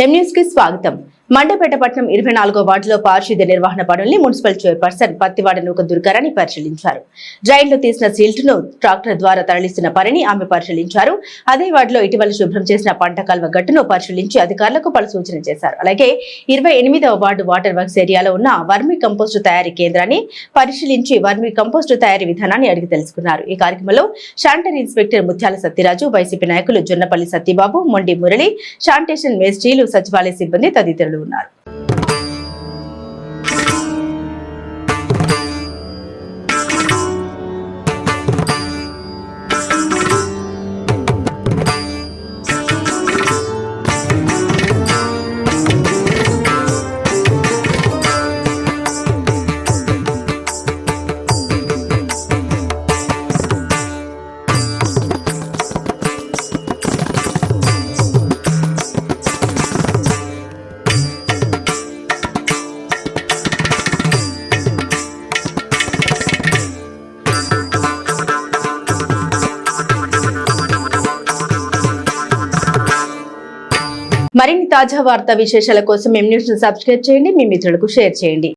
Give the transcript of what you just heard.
M news కి స్వాగతం. మండపేట పట్టణం 24వ వార్డులో పారిశుద్ధ్య నిర్వహణ పనుల్ని మున్సిపల్ చైర్పర్సన్ పత్తివాడ నూక దుర్గారాణి పరిశీలించారు. డ్రైన్లో తీసిన సిల్ట్ను ట్రాక్టర్ ద్వారా తరలిస్తున్న పనిని ఆమె పరిశీలించారు. అదే వార్డులో ఇటీవల శుభ్రం చేసిన పంట కాల్వ గట్టును పరిశీలించి అధికారులకు పలు సూచనలు చేశారు. అలాగే 28వ వార్డు వాటర్ వర్క్స్ ఏరియాలో ఉన్న వర్మీ కంపోస్టు తయారీ కేంద్రాన్ని పరిశీలించి వర్మీ కంపోస్టు తయారీ విధానాన్ని అడిగి తెలుసుకున్నారు. ఈ కార్యక్రమంలో శానిటరీ ఇన్స్పెక్టర్ ముత్యాల సత్యరాజు, వైసీపీ నాయకులు జొన్నపల్లి సత్యబాబు, మొండి మురళి, శానిటేషన్ మేస్ట్రీలు, సచివాలయ సిబ్బంది తదితరులు ఉన్నారు. మరిన్ని తాజా వార్తా విశేషాల కోసం ఎం న్యూస్ ను సబ్స్క్రైబ్ చేయండి, మీ మిత్రులకు షేర్ చేయండి.